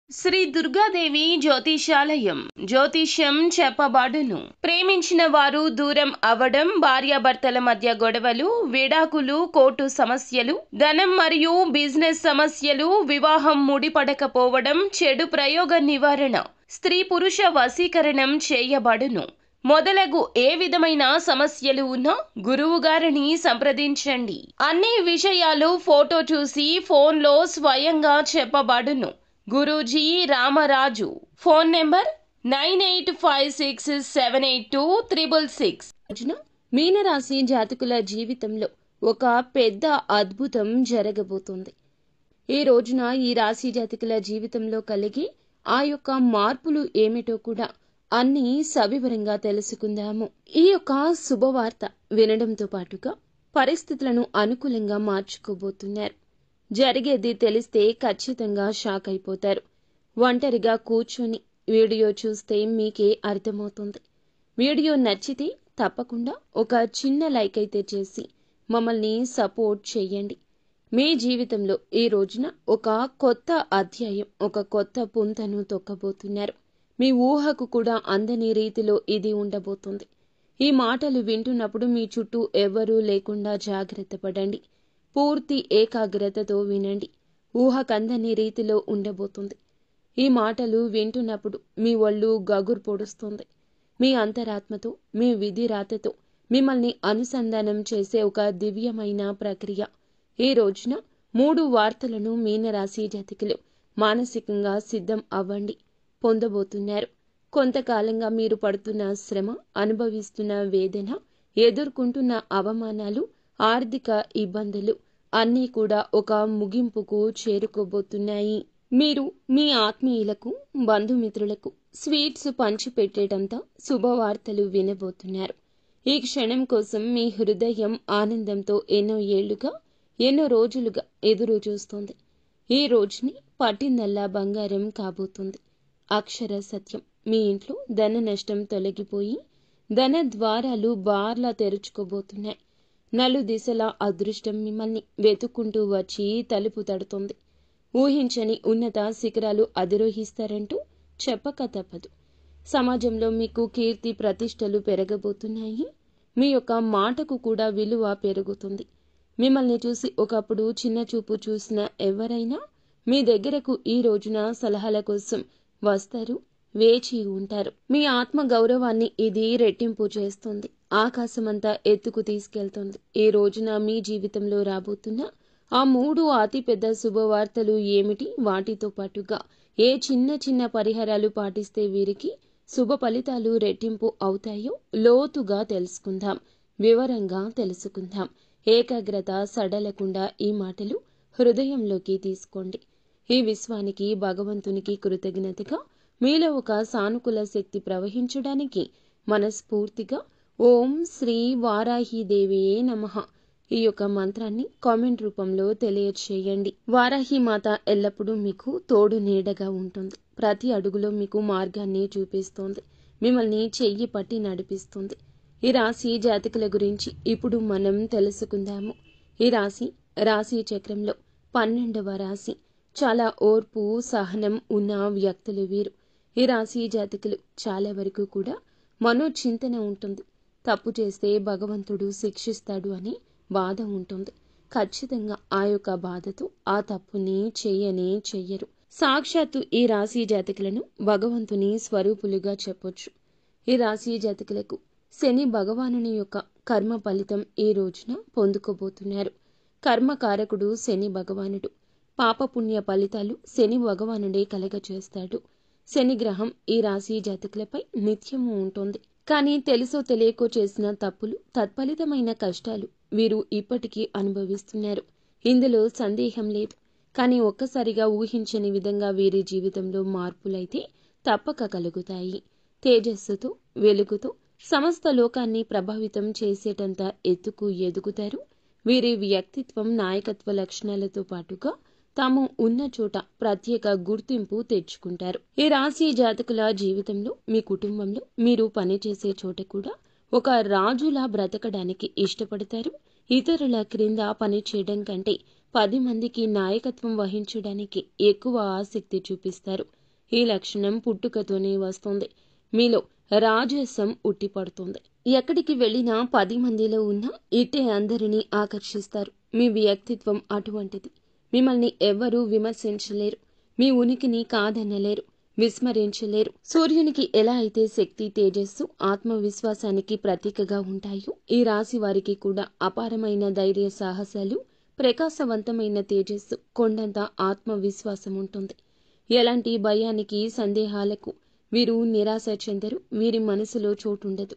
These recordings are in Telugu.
శ్రీ దుర్గాదేవి జ్యోతిషాలయం జ్యోతిష్యం చెప్పబడును. ప్రేమించిన వారు దూరం అవ్వడం, భార్యాభర్తల మధ్య గొడవలు, విడాకులు, కోర్టు సమస్యలు, ధనం మరియు బిజినెస్ సమస్యలు, వివాహం ముడిపడకపోవడం, చెడు ప్రయోగ నివారణ, స్త్రీ పురుష వశీకరణం చేయబడును. మొదలగు ఏ విధమైన సమస్యలు ఉన్నా గురువు గారిని సంప్రదించండి. అన్ని విషయాలు ఫోటో చూసి ఫోన్లో స్వయంగా చెప్పబడును. గురూజీ రామరాజు. Phone number 9856782666. మీనరాశి జాతకుల జీవితంలో ఒక పెద్ద అద్భుతం జరగబోతుంది. ఈ రోజున ఈ రాశి జాతకుల జీవితంలో కలిగే ఆ యొక్క మార్పులు ఏమిటో కూడా అన్ని సవివరంగా తెలుసుకుందాము. ఈ యొక్క శుభవార్త వినడంతో పాటుగా పరిస్థితులను అనుకూలంగా మార్చుకోబోతున్నారు. జరిగేది తెలిస్తే ఖచ్చితంగా షాక్ అయిపోతారు. ఒంటరిగా కూర్చొని వీడియో చూస్తే మీకే అర్థమవుతుంది. వీడియో నచ్చితే తప్పకుండా ఒక చిన్న లైక్ అయితే చేసి మమ్మల్ని సపోర్ట్ చేయండి. మీ జీవితంలో ఈ రోజున ఒక కొత్త అధ్యాయం, ఒక కొత్త పుంతను తొక్కబోతున్నారు. మీ ఊహకు కూడా అందని రీతిలో ఇది ఉండబోతుంది. ఈ మాటలు వింటున్నప్పుడు మీ చుట్టూ ఎవ్వరూ లేకుండా జాగ్రత్త పడండి. పూర్తి ఏకాగ్రతతో వినండి. ఊహకందని రీతిలో ఉండబోతుంది. ఈ మాటలు వింటున్నప్పుడు మీ ఒళ్ళు గగురు పొడుస్తుంది. మీ అంతరాత్మతో, మీ విధి రాతతో మిమ్మల్ని అనుసంధానం చేసే ఒక దివ్యమైన ప్రక్రియ. ఈ రోజున 3 వార్తలను మీనరాశి జాతకులు మానసికంగా సిద్ధం అవ్వండి. పొందబోతున్నారు. కొంతకాలంగా మీరు పడుతున్న శ్రమ, అనుభవిస్తున్న వేదన, ఎదుర్కొంటున్న అవమానాలు, ఆర్థిక ఇబ్బందులు అన్నీ కూడా ఒక ముగింపుకు చేరుకోబోతున్నాయి. మీరు మీ ఆత్మీయులకు, బంధుమిత్రులకు స్వీట్స్ పంచిపెట్టేటంత శుభవార్తలు వినబోతున్నారు. ఈ క్షణం కోసం మీ హృదయం ఆనందంతో ఎన్నో ఏళ్లుగా, ఎన్నో రోజులుగా ఎదురు చూస్తోంది. ఈ రోజుని పట్టిందల్లా బంగారం కాబోతుంది. అక్షర సత్యం. మీ ఇంట్లో ధన నష్టం తొలగిపోయి ధన ద్వారాలు బార్లా తెరుచుకోబోతున్నాయి. నలుదిశలా అదృష్టం మిమ్మల్ని వెతుక్కుంటూ వచ్చి తలుపు తడుతోంది. ఊహించని ఉన్నత శిఖరాలు అధిరోహిస్తారంటూ చెప్పక తప్పదు. సమాజంలో మీకు కీర్తి ప్రతిష్టలు పెరగబోతున్నాయి. మీ యొక్క మాటకు కూడా విలువ పెరుగుతుంది. మిమ్మల్ని చూసి ఒకప్పుడు చిన్న చూపు చూసిన ఎవరైనా మీ దగ్గరకు ఈ రోజున సలహాల కోసం వస్తారు, వేచి ఉంటారు. మీ ఆత్మ గౌరవాన్ని ఇది రెట్టింపు చేస్తుంది. ఆకాశమంతా ఎత్తుకు తీసుకెళ్తుంది. ఈ రోజున మీ జీవితంలో రాబోతున్న ఆ 3 అతిపెద్ద శుభవార్తలు ఏమిటి, వాటితో పాటుగా ఏ చిన్న చిన్న పరిహారాలు పాటిస్తే వీరికి శుభ ఫలితాలు రెట్టింపు అవుతాయో లోతుగా తెలుసుకుందాం, వివరంగా తెలుసుకుందాం. ఏకాగ్రత సడలకుండా ఈ మాటలు హృదయంలోకి తీసుకోండి. ఈ విశ్వానికి, భగవంతునికి కృతజ్ఞతగా మీలో ఒక సానుకూల శక్తి ప్రవహించడానికి మనస్ఫూర్తిగా ఓం శ్రీ వారాహిదేవియే నమః ఈ యొక్క మంత్రాన్ని కామెంట్ రూపంలో తెలియచేయండి. వారాహి మాత ఎల్లప్పుడూ మీకు తోడు నీడగా ఉంటుంది. ప్రతి అడుగులో మీకు మార్గాన్ని చూపిస్తోంది. మిమ్మల్ని చెయ్యి పట్టి నడిపిస్తుంది. ఈ రాశి జాతకుల గురించి ఇప్పుడు మనం తెలుసుకుందాము. ఈ రాశి చక్రంలో 12వ రాశి. చాలా ఓర్పు, సహనం ఉన్న వ్యక్తులు వీరు. ఈ రాశి జాతకులు చాలా వరకు కూడా మనోచింతన ఉంటుంది. తప్పు చేస్తే భగవంతుడు శిక్షిస్తాడు అని బాధ ఉంటుంది. ఖచ్చితంగా ఆ యొక్క బాధతో ఆ తప్పుని చెయ్యరు. సాక్షాత్తు ఈ రాశి జాతకులను భగవంతుని స్వరూపులుగా చెప్పొచ్చు. ఈ రాశి జాతకులకు శని భగవానుని యొక్క కర్మ ఫలితం ఈ రోజున పొందుకోబోతున్నారు. కర్మకారకుడు శని భగవానుడు. పాపపుణ్య ఫలితాలు శని భగవానుడే కలగచేస్తాడు. శని గ్రహం ఈ రాశి జాతకులపై నిత్యము ఉంటుంది. కానీ తెలుసో తెలియకో చేసిన తప్పులు, తత్ఫలితమైన కష్టాలు వీరు ఇప్పటికీ అనుభవిస్తున్నారు. ఇందులో సందేహం లేదు. కానీ ఒక్కసారిగా ఊహించని విధంగా వీరి జీవితంలో మార్పులైతే తప్పక కలుగుతాయి. తేజస్సుతో, వెలుగుతో సమస్త లోకాన్ని ప్రభావితం చేసేటంత ఎత్తుకు ఎదుగుతారు. వీరి వ్యక్తిత్వం, నాయకత్వ లక్షణాలతో పాటుగా తాము ఉన్న చోట ప్రత్యేక గుర్తింపు తెచ్చుకుంటారు. ఈ రాశి జాతకుల జీవితంలో, మీ కుటుంబంలో, మీరు పనిచేసే చోట కూడా ఒక రాజులా బ్రతకడానికి ఇష్టపడతారు. ఇతరుల క్రింద పనిచేయడం కంటే 10 మందికి నాయకత్వం వహించడానికి ఎక్కువ ఆసక్తి చూపిస్తారు. ఈ లక్షణం పుట్టుకతోనే వస్తుంది. మీలో రాజసం ఉట్టిపడుతుంది. ఎక్కడికి వెళ్ళినా 10 మందిలో ఉన్నా ఇట్టే అందరినీ ఆకర్షిస్తారు. మీ వ్యక్తిత్వం అటువంటిది. మిమ్మల్ని ఎవ్వరూ విమర్శించలేరు. మీ ఉనికిని కాదనలేరు, విస్మరించలేరు. సూర్యునికి ఎలా అయితే శక్తి, తేజస్సు, ఆత్మవిశ్వాసానికి ప్రతీకగా ఉంటాయో, ఈ రాశి వారికి కూడా అపారమైన ధైర్య సాహసాలు, ప్రకాశవంతమైన తేజస్సు, కొండంత ఆత్మవిశ్వాసం ఉంటుంది. ఎలాంటి భయానికి, సందేహాలకు వీరు నిరాశ చెందరు. వీరి మనసులో చోటుండదు.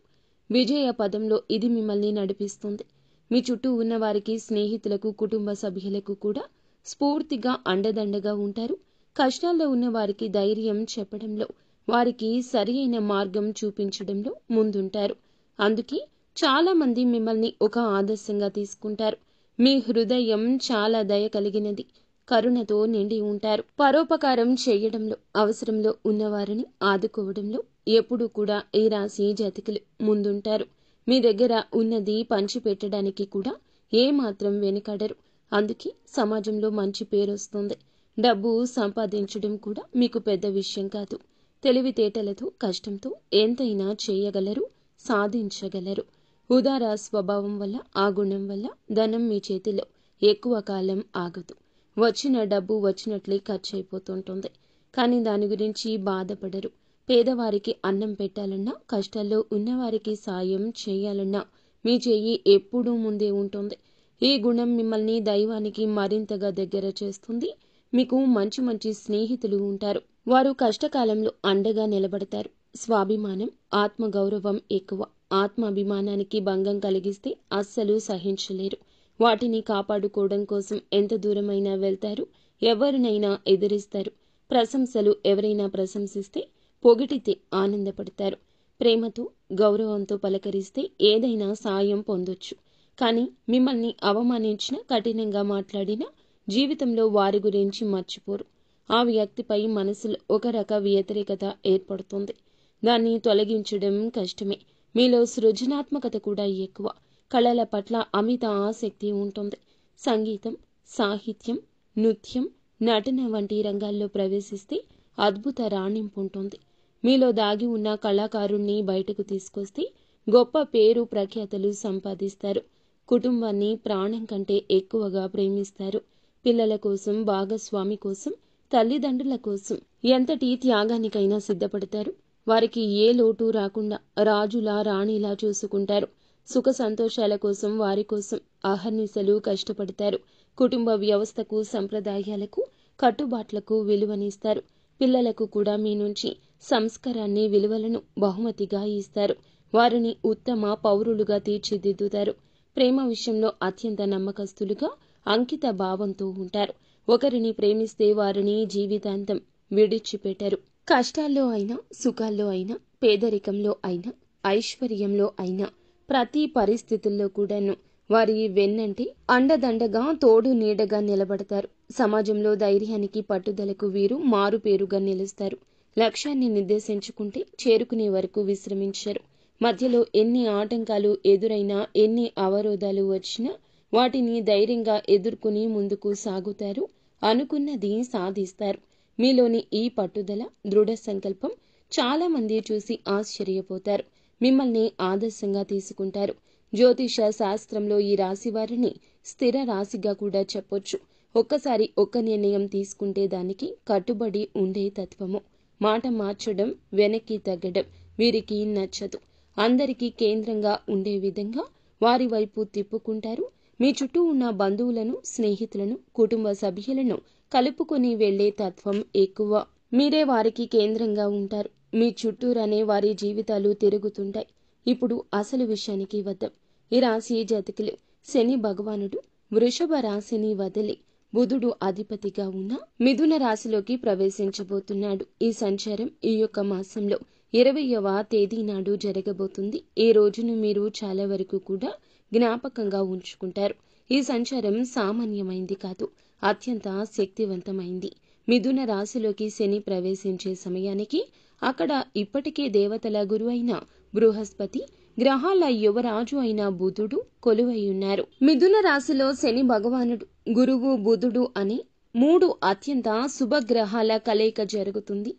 విజయ పదంలో ఇది మిమ్మల్ని నడిపిస్తుంది. మీ చుట్టూ ఉన్న వారికి, స్నేహితులకు, కుటుంబ సభ్యులకు కూడా స్ఫూర్తిగా అండదండగా ఉంటారు. కష్టాల్లో ఉన్న వారికి ధైర్యం చెప్పడంలో, వారికి సరి అయిన మార్గం చూపించడంలో ముందుంటారు. అందుకే చాలా మంది మిమ్మల్ని ఒక ఆదర్శంగా తీసుకుంటారు. మీ హృదయం చాలా దయ కలిగినది, కరుణతో నిండి ఉంటారు. పరోపకారం చేయడంలో, అవసరంలో ఉన్నవారిని ఆదుకోవడంలో ఎప్పుడూ కూడా ఈ రాశి జాతకులు ముందుంటారు. మీ దగ్గర ఉన్నది పంచిపెట్టడానికి కూడా ఏమాత్రం వెనుకాడరు. అందుకే సమాజంలో మంచి పేరొస్తుంది. డబ్బు సంపాదించడం కూడా మీకు పెద్ద విషయం కాదు. తెలివితేటలతో, కష్టంతో ఎంతైనా చేయగలరు, సాధించగలరు. ఉదార స్వభావం వల్ల, ఆ గుణం వల్ల ధనం మీ చేతిలో ఎక్కువ కాలం ఆగదు. వచ్చిన డబ్బు వచ్చినట్లే ఖర్చు అయిపోతుంటుంది. కానీ దాని గురించి బాధపడరు. పేదవారికి అన్నం పెట్టాలన్నా, కష్టాల్లో ఉన్నవారికి సాయం చేయాలన్నా మీ చెయ్యి ఎప్పుడూ ముందే ఉంటుంది. ఈ గుణం మిమ్మల్ని దైవానికి మరింతగా దగ్గర చేస్తుంది. మీకు మంచి మంచి స్నేహితులు ఉంటారు. వారు కష్టకాలంలో అండగా నిలబడతారు. స్వాభిమానం, ఆత్మగౌరవం ఎక్కువ. ఆత్మాభిమానానికి భంగం కలిగిస్తే అస్సలు సహించలేరు. వాటిని కాపాడుకోవడం కోసం ఎంత దూరమైనా వెళ్తారు. ఎవరినైనా ఎదిరిస్తారు. ప్రశంసలు ఎవరైనా ప్రశంసిస్తే, పొగిడితే ఆనందపడతారు. ప్రేమతో, గౌరవంతో పలకరిస్తే ఏదైనా సాయం పొందొచ్చు. కానీ మిమ్మల్ని అవమానించిన, కఠినంగా మాట్లాడినా జీవితంలో వారి గురించి మర్చిపోరు. ఆ వ్యక్తిపై మనసులో ఒక రక వ్యతిరేకత ఏర్పడుతుంది. దాన్ని తొలగించడం కష్టమే. మీలో సృజనాత్మకత కూడా ఎక్కువ. కళల పట్ల అమిత ఆసక్తి ఉంటుంది. సంగీతం, సాహిత్యం, నృత్యం, నటన వంటి రంగాల్లో ప్రవేశిస్తే అద్భుత రాణింపు ఉంటుంది. మీలో దాగి ఉన్న కళాకారుణ్ణి బయటకు తీసుకొస్తే గొప్ప పేరు, ప్రఖ్యాతలు సంపాదిస్తారు. కుటుంబాన్ని ప్రాణం కంటే ఎక్కువగా ప్రేమిస్తారు. పిల్లల కోసం, భాగస్వామి కోసం, తల్లిదండ్రుల కోసం ఎంతటి త్యాగానికైనా సిద్ధపడతారు. వారికి ఏ లోటు రాకుండా రాజులా, రాణిలా చూసుకుంటారు. సుఖ సంతోషాల కోసం, వారి కోసం అహర్నిశలు కష్టపడతారు. కుటుంబ వ్యవస్థకు, సంప్రదాయాలకు, కట్టుబాట్లకు విలువనిస్తారు. పిల్లలకు కూడా మీ నుంచి సంస్కారాన్ని, విలువలను బహుమతిగా ఇస్తారు. వారిని ఉత్తమ పౌరులుగా తీర్చిదిద్దుతారు. ప్రేమ విషయంలో అత్యంత నమ్మకస్తులుగా, అంకిత భావంతో ఉంటారు. ఒకరిని ప్రేమిస్తే వారిని జీవితాంతం విడిచిపెట్టరు. కష్టాల్లో అయినా, సుఖాల్లో అయినా, పేదరికంలో అయినా, ఐశ్వర్యంలో అయినా, ప్రతి పరిస్థితుల్లో కూడాను వారి వెన్నంటి అండదండగా, తోడు నీడగా నిలబడతారు. సమాజంలో ధైర్యానికి, పట్టుదలకు వీరు మారుపేరుగా నిలుస్తారు. లక్ష్యాన్ని నిర్దేశించుకుంటే చేరుకునే వరకు విశ్రమించరు. మధ్యలో ఎన్ని ఆటంకాలు ఎదురైనా, ఎన్ని అవరోధాలు వచ్చినా వాటిని ధైర్యంగా ఎదుర్కొని ముందుకు సాగుతారు. అనుకున్నది సాధిస్తారు. మీలోని ఈ పట్టుదల, దృఢ సంకల్పం చాలా మంది చూసి ఆశ్చర్యపోతారు. మిమ్మల్ని ఆదర్శంగా తీసుకుంటారు. జ్యోతిష శాస్త్రంలో ఈ రాశి వారిని స్థిర రాశిగా కూడా చెప్పొచ్చు. ఒక్కసారి ఒక్క నిర్ణయం తీసుకుంటే దానికి కట్టుబడి ఉండే తత్వము. మాట మార్చడం, వెనక్కి తగ్గడం వీరికి నచ్చదు. అందరికీ కేంద్రంగా ఉండే విధంగా వారి వైపు తిప్పుకుంటారు. మీ చుట్టూ ఉన్న బంధువులను, స్నేహితులను, కుటుంబ సభ్యులను కలుపుకొని వెళ్లే తత్వం ఎక్కువ. మీరే వారికి కేంద్రంగా ఉంటారు. మీ చుట్టూరనే వారి జీవితాలు తిరుగుతుంటాయి. ఇప్పుడు అసలు విషయానికి వద్దాం. ఈ రాశి జాతకులు శని భగవానుడు వృషభ రాశిని వదిలి బుధుడు అధిపతిగా ఉన్న మిథున రాశిలోకి ప్రవేశించబోతున్నాడు. ఈ సంచారం ఈ యొక్క మాసంలో 20వ తేదీ నాడు జరగబోతుంది. ఈ రోజును మీరు చాలా వరకు కూడా జ్ఞాపకంగా ఉంచుకుంటారు. ఈ సంచారం సామాన్యమైంది కాదు, అత్యంత శక్తివంతమైంది. మిథున రాశిలోకి శని ప్రవేశించే సమయానికి అక్కడ ఇప్పటికే దేవతల గురువు అయిన బృహస్పతి, గ్రహాల యువరాజు అయిన బుధుడు కొలువై ఉన్నారు. మిథున రాశిలో శని భగవానుడు, గురువు, బుధుడు అని 3 అత్యంత శుభగ్రహాల కలయిక జరుగుతుంది.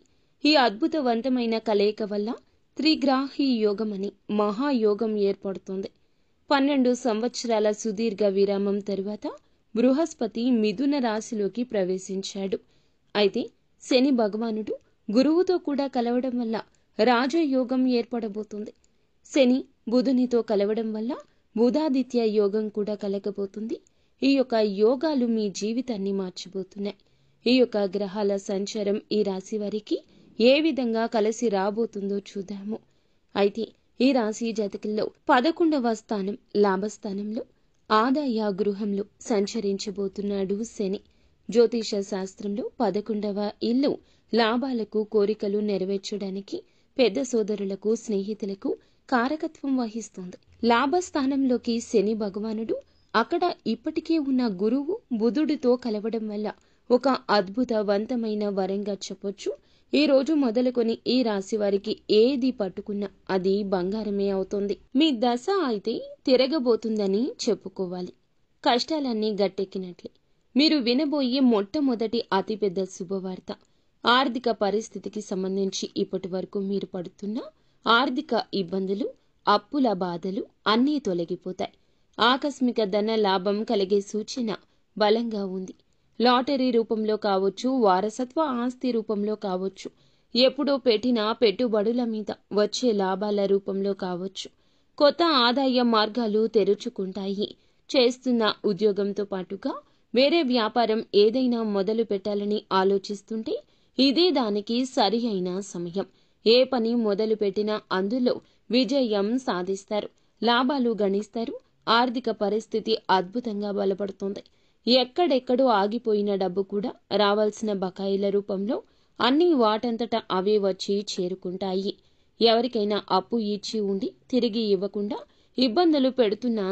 ఈ అద్భుతవంతమైన కలయిక వల్ల త్రిగ్రాహి యోగం అని మహాయోగం ఏర్పడుతుంది. 12 సంవత్సరాల సుదీర్ఘ విరామం తరువాత బృహస్పతి మిథున రాశిలోకి ప్రవేశించాడు. అయితే శని భగవానుడు గురువుతో కూడా కలవడం వల్ల రాజయోగం ఏర్పడబోతుంది. శని బుధునితో కలవడం వల్ల బుధాదిత్య యోగం కూడా కలగబోతుంది. ఈ యొక్క యోగాలు మీ జీవితాన్ని మార్చబోతున్నాయి. ఈ యొక్క గ్రహాల సంచారం ఈ రాశి వారికి ఏ విధంగా కలిసి రాబోతుందో చూద్దాము. అయితే ఈ రాశి జాతకుల్లో 11వ స్థానం లాభస్థానంలో ఆదాయ గృహంలో సంచరించబోతున్నాడు శని. జ్యోతిష శాస్త్రంలో 11వ ఇల్లు లాభాలకు, కోరికలు నెరవేర్చడానికి పెద్ద సోదరులకు, స్నేహితులకు కారకత్వం వహిస్తుంది. లాభస్థానంలోకి శని భగవానుడు అక్కడ ఇప్పటికే ఉన్న గురువు బుధుడితో కలవడం వల్ల ఒక అద్భుతవంతమైన వరంగా చెప్పొచ్చు. ఈ రోజు మొదలుకొని ఈ రాశి వారికి ఏది పట్టుకున్నా అది బంగారమే అవుతుంది. మీ దశ అయితే తిరగబోతుందని చెప్పుకోవాలి. కష్టాలన్నీ గట్టెక్కినట్లే. మీరు వినబోయే మొట్టమొదటి అతిపెద్ద శుభవార్త. ఆర్థిక పరిస్థితికి సంబంధించి ఇప్పటి వరకు మీరు పడుతున్న ఆర్థిక ఇబ్బందులు, అప్పుల బాధలు అన్నీ తొలగిపోతాయి. ఆకస్మిక ధన లాభం కలిగే సూచన బలంగా ఉంది. లాటరీ రూపంలో కావచ్చు, వారసత్వ ఆస్తి రూపంలో కావచ్చు, ఎప్పుడో పెట్టిన పెట్టుబడుల మీద వచ్చే లాభాల రూపంలో కావచ్చు, కొత్త ఆదాయ మార్గాలు తెరుచుకుంటాయి. చేస్తున్న ఉద్యోగంతో పాటుగా వేరే వ్యాపారం ఏదైనా మొదలు పెట్టాలని ఆలోచిస్తుంటే ఇదే దానికి సరి అయిన సమయం. ఏ పని మొదలు పెట్టినా అందులో విజయం సాధిస్తారు, లాభాలు గణిస్తారు. ఆర్థిక పరిస్థితి అద్భుతంగా బలపడుతుంది. ఎక్కడెక్కడో ఆగిపోయిన డబ్బు కూడా రావాల్సిన బకాయిల రూపంలో అన్ని వాటంతట అవే వచ్చి చేరుకుంటాయి. ఎవరికైనా అప్పు ఇచ్చి ఉండి తిరిగి ఇవ్వకుండా ఇబ్బందులు పెడుతున్నా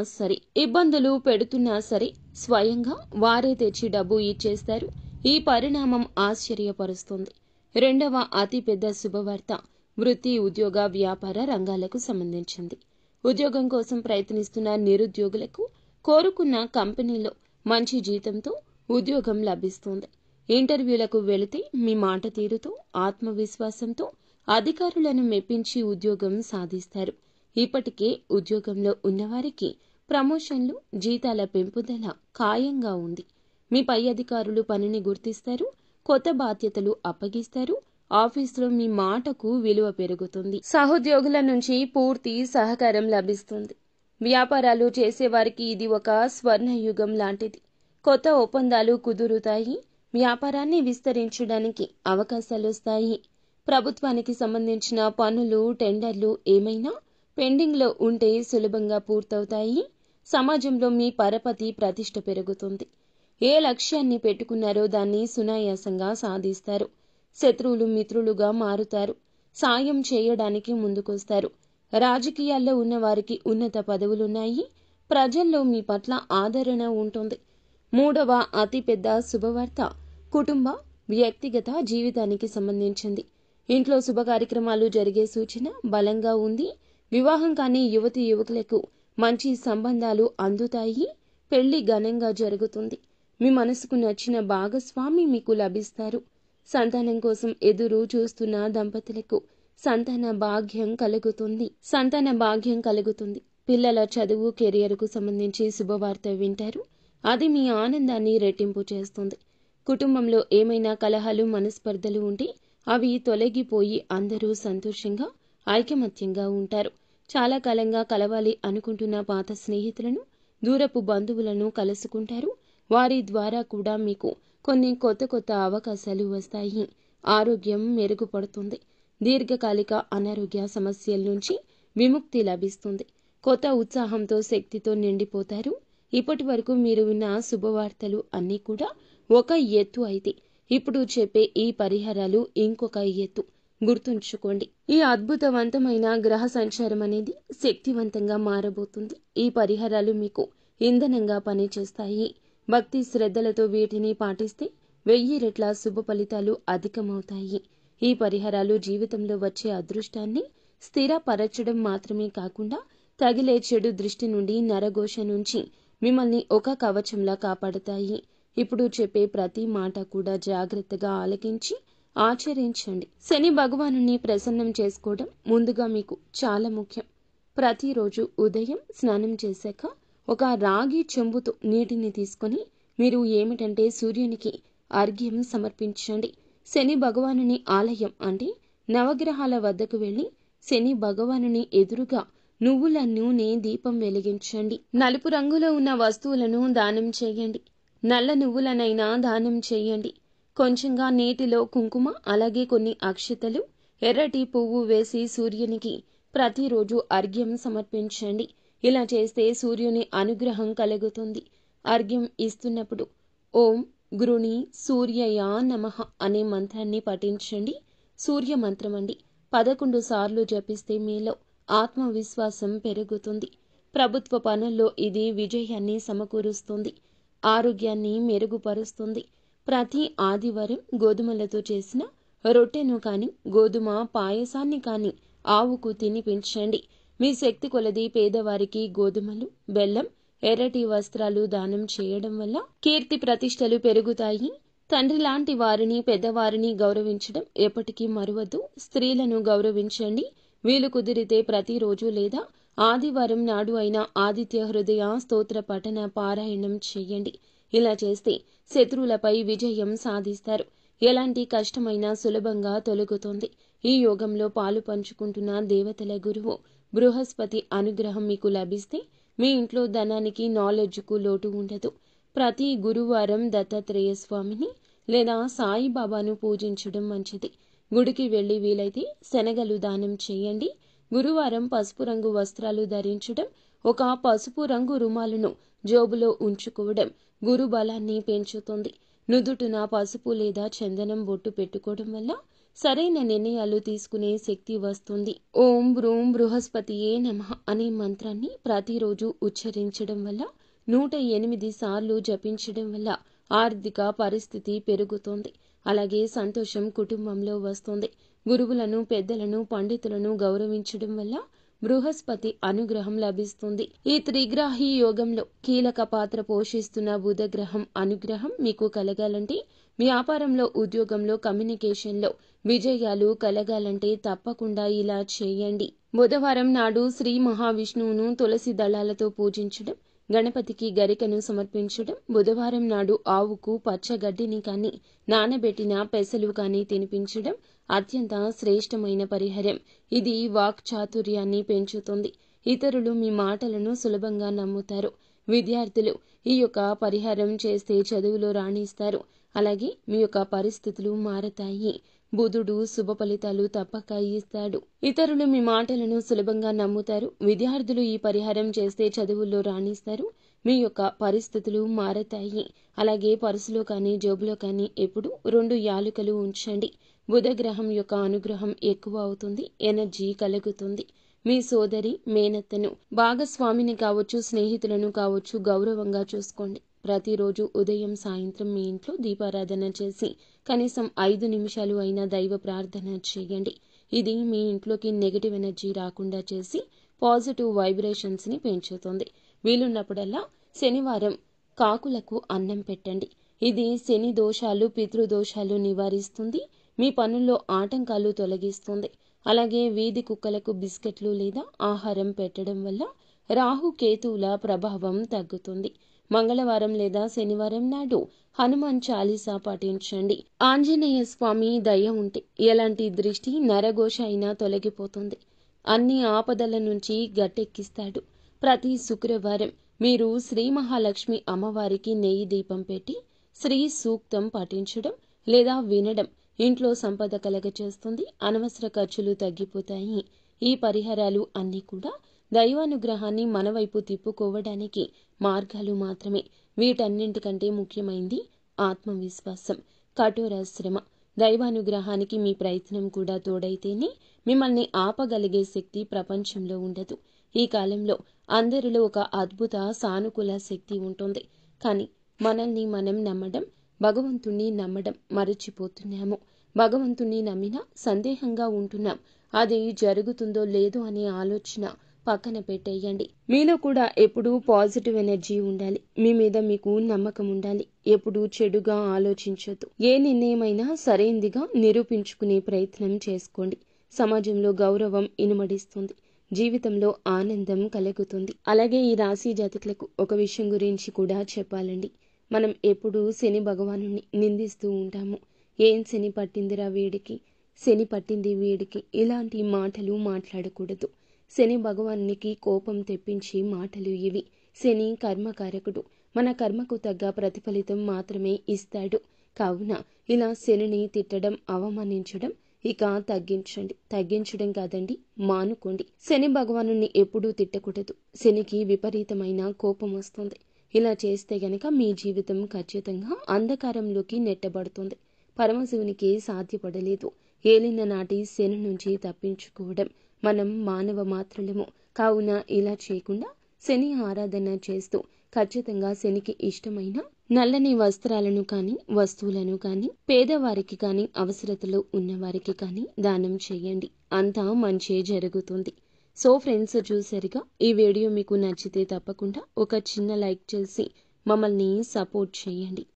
సరే స్వయంగా వారే తెచ్చి డబ్బు ఇచ్చేస్తారు. ఈ పరిణామం ఆశ్చర్యపరుస్తుంది. రెండవ అతిపెద్ద శుభవార్త వృత్తి, ఉద్యోగ, వ్యాపార రంగాలకు సంబంధించింది. ఉద్యోగం కోసం ప్రయత్నిస్తున్న నిరుద్యోగులకు కోరుకున్న కంపెనీలో మంచి జీతంతో ఉద్యోగం లభిస్తుంది. ఇంటర్వ్యూలకు వెళితే మీ మాట తీరుతో, ఆత్మవిశ్వాసంతో అధికారులను మెప్పించి ఉద్యోగం సాధిస్తారు. ఇప్పటికే ఉద్యోగంలో ఉన్నవారికి ప్రమోషన్లు, జీతాల పెంపుదల ఖాయంగా ఉంది. మీ పై అధికారులు పనిని గుర్తిస్తారు, కొత్త బాధ్యతలు అప్పగిస్తారు. ఆఫీసులో మీ మాటకు విలువ పెరుగుతుంది. సహోద్యోగుల నుంచి పూర్తి సహకారం లభిస్తుంది. వ్యాపారాలు చేసేవారికి ఇది ఒక స్వర్ణయుగం లాంటిది. కొత్త ఒప్పందాలు కుదురుతాయి. వ్యాపారాన్ని విస్తరించడానికి అవకాశాలొస్తాయి. ప్రభుత్వానికి సంబంధించిన పనులు, టెండర్లు ఏమైనా పెండింగ్లో ఉంటే సులభంగా పూర్తవుతాయి. సమాజంలో మీ పరపతి, ప్రతిష్ట పెరుగుతుంది. ఏ లక్ష్యాన్ని పెట్టుకున్నారో దాన్ని సునాయాసంగా సాధిస్తారు. శత్రువులు మిత్రులుగా మారుతారు. సాయం చేయడానికి ముందుకొస్తారు. రాజకీయాల్లో ఉన్నవారికి ఉన్నత పదవులున్నాయి. ప్రజల్లో మీ పట్ల ఆదరణ ఉంటుంది. మూడవ అతిపెద్ద శుభవార్త కుటుంబ, వ్యక్తిగత జీవితానికి సంబంధించింది. ఇంట్లో శుభ కార్యక్రమాలు జరిగే సూచన బలంగా ఉంది. వివాహం కాని యువతి యువకులకు మంచి సంబంధాలు అందుతాయి. పెళ్లి ఘనంగా జరుగుతుంది. మీ మనసుకు నచ్చిన భాగస్వామి మీకు లభిస్తారు. సంతానం కోసం ఎదురు చూస్తున్న దంపతులకు సంతాన భాగ్యం కలుగుతుంది. పిల్లల చదువు, కెరియర్కు సంబంధించి శుభవార్త వింటారు. అది మీ ఆనందాన్ని రెట్టింపు చేస్తుంది. కుటుంబంలో ఏమైనా కలహాలు, మనస్పర్ధలు ఉంటే అవి తొలగిపోయి అందరూ సంతోషంగా, ఐకమత్యంగా ఉంటారు. చాలా కాలంగా కలవాలి అనుకుంటున్న పాత స్నేహితులను, దూరపు బంధువులను కలుసుకుంటారు. వారి ద్వారా కూడా మీకు కొన్ని కొత్త అవకాశాలు వస్తాయి. ఆరోగ్యం మెరుగుపడుతుంది. దీర్ఘకాలిక అనారోగ్య సమస్యల నుంచి విముక్తి లభిస్తుంది. కొత్త ఉత్సాహంతో, శక్తితో నిండిపోతారు. ఇప్పటి వరకు మీరు విన్న శుభవార్తలు అన్నీ కూడా ఒక ఎత్తు అయితే ఇప్పుడు చెప్పే ఈ పరిహారాలు ఇంకొక ఎత్తు. గుర్తుంచుకోండి. ఈ అద్భుతవంతమైన గ్రహ సంచారం అనేది శక్తివంతంగా మారబోతుంది. ఈ పరిహారాలు మీకు ఇంధనంగా పనిచేస్తాయి. భక్తి శ్రద్ధలతో వీటిని పాటిస్తే 1000 రెట్ల శుభ ఫలితాలు అధికమవుతాయి. ఈ పరిహారాలు జీవితంలో వచ్చే అదృష్టాన్ని స్థిరపరచడం మాత్రమే కాకుండా తగిలే చెడు దృష్టి నుండి, నరఘోష నుంచి మిమ్మల్ని ఒక కవచంలా కాపాడతాయి. ఇప్పుడు చెప్పే ప్రతి మాట కూడా జాగ్రత్తగా ఆలకించి ఆచరించండి. శని భగవానుని ప్రసన్నం చేసుకోవడం ముందుగా మీకు చాలా ముఖ్యం. ప్రతిరోజు ఉదయం స్నానం చేశాక ఒక రాగి చెంబుతో నీటిని తీసుకొని మీరు ఏమిటంటే సూర్యునికి అర్ఘ్యం సమర్పించండి. శని భగవానుని ఆలయం అంటే నవగ్రహాల వద్దకు వెళ్లి శని భగవానుని ఎదురుగా నువ్వుల నూనె దీపం వెలిగించండి. నలుపు రంగులో ఉన్న వస్తువులను దానం చేయండి. నల్ల నువ్వులనైనా దానం చేయండి. కొంచెంగా నీటిలో కుంకుమ, అలాగే కొన్ని అక్షతలు, ఎర్రటి పువ్వు వేసి సూర్యునికి ప్రతిరోజు అర్ఘ్యం సమర్పించండి. ఇలా చేస్తే సూర్యుని అనుగ్రహం కలుగుతుంది. అర్ఘ్యం ఇస్తున్నప్పుడు ఓం గృణి సూర్యయ నమః అనే మంత్రాన్ని పఠించండి. సూర్య మంత్రం అండి. 11 సార్లు జపిస్తే మీలో ఆత్మవిశ్వాసం పెరుగుతుంది. ప్రభుత్వ పనుల్లో ఇది విజయాన్ని సమకూరుస్తుంది. ఆరోగ్యాన్ని మెరుగుపరుస్తుంది. ప్రతి ఆదివారం గోధుమలతో చేసిన రొట్టెను కాని, గోధుమ పాయసాన్ని కాని ఆవుకు తినిపించండి. మీ శక్తి కొలది పేదవారికి గోధుమలు, బెల్లం, ఎర్రటి వస్త్రాలు దానం చేయడం వల్ల కీర్తి ప్రతిష్టలు పెరుగుతాయి. తండ్రి లాంటి వారిని, పెద్దవారిని గౌరవించడం ఎప్పటికీ మరువద్దు. స్త్రీలను గౌరవించండి. వీలు కుదిరితే ప్రతిరోజు లేదా ఆదివారం నాడు అయినా ఆదిత్య హృదయ స్తోత్ర పఠన పారాయణం చేయండి. ఇలా చేస్తే శత్రువులపై విజయం సాధిస్తారు. ఎలాంటి కష్టమైనా సులభంగా తొలగుతుంది. ఈ యోగంలో పాలు పంచుకుంటున్న దేవతల గురువు బృహస్పతి అనుగ్రహం మీకు లభిస్తే మీ ఇంట్లో ధనానికి, నాలెడ్జ్కు లోటు ఉండదు. ప్రతి గురువారం దత్తాత్రేయ స్వామిని లేదా సాయిబాబాను పూజించడం మంచిది. గుడికి వెళ్లి వీలైతే శనగలు దానం చేయండి. గురువారం పసుపు రంగు వస్త్రాలు ధరించడం, ఒక పసుపు రంగు రుమాలును జోబులో ఉంచుకోవడం గురు బలాన్ని పెంచుతుంది. నుదుటున పసుపు లేదా చందనం బొట్టు పెట్టుకోవడం వల్ల సరైన నిర్ణయాలు తీసుకునే శక్తి వస్తుంది. ఓం బ్రూం బృహస్పతియే నమః అనే మంత్రాన్ని ప్రతిరోజు ఉచ్చరించడం వల్ల 108 సార్లు జపించడం వల్ల ఆర్థిక పరిస్థితి పెరుగుతుంది. అలాగే సంతోషం కుటుంబంలో వస్తుంది. గురువులను, పెద్దలను, పండితులను గౌరవించడం వల్ల బృహస్పతి అనుగ్రహం లభిస్తుంది. ఈ త్రిగ్రాహి యోగంలో కీలక పాత్ర పోషిస్తున్న బుధగ్రహం అనుగ్రహం మీకు కలగాలంటే, వ్యాపారంలో, ఉద్యోగంలో, కమ్యూనికేషన్లో విజయాలు కలగాలంటే తప్పకుండా ఇలా చేయండి. బుధవారం నాడు శ్రీ మహావిష్ణువును తులసి దళాలతో పూజించడం, గణపతికి గరికను సమర్పించడం, బుధవారం నాడు ఆవుకు పచ్చగడ్డిని కానీ, నానబెట్టిన పెసలు కానీ తినిపించడం అత్యంత శ్రేష్టమైన పరిహారం. ఇది వాక్ చాతుర్యాన్ని పెంచుతుంది. ఇతరులు మీ మాటలను సులభంగా నమ్ముతారు. విద్యార్థులు ఈ యొక్క పరిహారం చేస్తే చదువులో రాణిస్తారు. అలాగే మీ యొక్క పరిస్థితులు మారతాయి. బుధుడు శుభ ఫలితాలు తప్పక ఇస్తాడు. ఇతరులు మీ మాటలను సులభంగా నమ్ముతారు. విద్యార్థులు ఈ పరిహారం చేస్తే చదువుల్లో రాణిస్తారు. మీ యొక్క పరిస్థితులు మారతాయి. అలాగే పర్సులో కానీ, జోబులో కానీ ఎప్పుడు 2 యాలుకలు ఉంచండి. బుధగ్రహం యొక్క అనుగ్రహం ఎక్కువ అవుతుంది. ఎనర్జీ కలుగుతుంది. మీ సోదరి, మేనత్తను, భాగస్వామిని కావచ్చు, స్నేహితులను కావచ్చు గౌరవంగా చూసుకోండి. ప్రతిరోజు ఉదయం, సాయంత్రం మీ ఇంట్లో దీపారాధన చేసి కనీసం 5 నిమిషాలు అయినా దైవ ప్రార్థన చేయండి. ఇది మీ ఇంట్లోకి నెగటివ్ ఎనర్జీ రాకుండా చేసి పాజిటివ్ వైబ్రేషన్స్ ని పెంచుతుంది. వీలున్నప్పుడల్లా శనివారం కాకులకు అన్నం పెట్టండి. ఇది శని దోషాలు, పితృదోషాలు నివారిస్తుంది. మీ పనుల్లో ఆటంకాలు తొలగిస్తుంది. అలాగే వీధి కుక్కలకు బిస్కెట్లు లేదా ఆహారం పెట్టడం వల్ల రాహు కేతువుల ప్రభావం తగ్గుతుంది. మంగళవారం లేదా శనివారం నాడు హనుమాన్ చాలీసా పఠించండి. ఆంజనేయ స్వామి దయ ఉంటే ఎలాంటి దృష్టి, నరఘోష అయినా తొలగిపోతుంది. అన్ని ఆపదల నుంచి గట్టెక్కిస్తాడు. ప్రతి శుక్రవారం మీరు శ్రీ మహాలక్ష్మి అమ్మవారికి నెయ్యి దీపం పెట్టి శ్రీ సూక్తం పఠించడం లేదా వినడం ఇంట్లో సంపద కలగచేస్తుంది. అనవసర ఖర్చులు తగ్గిపోతాయి. ఈ పరిహారాలు అన్నీ కూడా దైవానుగ్రహాన్ని మన వైపు తిప్పుకోవడానికి మార్గాలు మాత్రమే. వీటన్నింటికంటే ముఖ్యమైంది ఆత్మవిశ్వాసం, కఠోర శ్రమ. దైవానుగ్రహానికి మీ ప్రయత్నం కూడా తోడైతేనే మిమ్మల్ని ఆపగలిగే శక్తి ప్రపంచంలో ఉండదు. ఈ కాలంలో అందరిలో ఒక అద్భుత సానుకూల శక్తి ఉంటుంది. కానీ మనల్ని మనం నమ్మడం, భగవంతుణ్ణి నమ్మడం మరచిపోతున్నాము. భగవంతుణ్ణి నమ్మినా సందేహంగా ఉంటున్నాం. అది జరుగుతుందో లేదో అనే ఆలోచన పక్కన పెట్టేయండి. మీలో కూడా ఎప్పుడూ పాజిటివ్ ఎనర్జీ ఉండాలి. మీ మీద మీకు నమ్మకం ఉండాలి. ఎప్పుడూ చెడుగా ఆలోచించొద్దు. ఏ నిర్ణయమైనా సరైందిగా నిరూపించుకునే ప్రయత్నం చేసుకోండి. సమాజంలో గౌరవం ఇనుమడిస్తుంది. జీవితంలో ఆనందం కలుగుతుంది. అలాగే ఈ రాశి జాతకులకు ఒక విషయం గురించి కూడా చెప్పాలండి. మనం ఎప్పుడూ శని భగవానుని నిందిస్తూ ఉంటాము. ఏం శని పట్టిందిరా వీడికి, శని పట్టింది వీడికి, ఇలాంటి మాటలు మాట్లాడకూడదు. శని భగవానునికి కోపం తెప్పించే మాటలు ఇవి. శని కర్మకారకుడు. మన కర్మకు తగ్గ ప్రతిఫలితం మాత్రమే ఇస్తాడు. కావున ఇలా శనిని తిట్టడం, అవమానించడం ఇక తగ్గించడం కాదండి, మానుకోండి. శని భగవానుని ఎప్పుడూ తిట్టకూడదు. శనికి విపరీతమైన కోపం వస్తుంది. ఇలా చేస్తే గనక మీ జీవితం ఖచ్చితంగా అంధకారంలోకి నెట్టబడుతుంది. పరమశివునికి సాధ్యపడలేదు ఏలిన నాటి శని నుంచి తప్పించుకోవడం. మనం మానవ మాత్రులము. కావున ఇలా చేయకుండా శని ఆరాధన చేస్తూ ఖచ్చితంగా శనికి ఇష్టమైన నల్లని వస్త్రాలను కానీ, వస్తువులను కానీ, పేదవారికి కానీ, అవసరతలో ఉన్నవారికి కానీ దానం చేయండి. అంతా మంచే జరుగుతుంది. సో ఫ్రెండ్స్, చూసారుగా, ఈ వీడియో మీకు నచ్చితే తప్పకుండా ఒక చిన్న లైక్ చేసి మమ్మల్ని సపోర్ట్ చేయండి.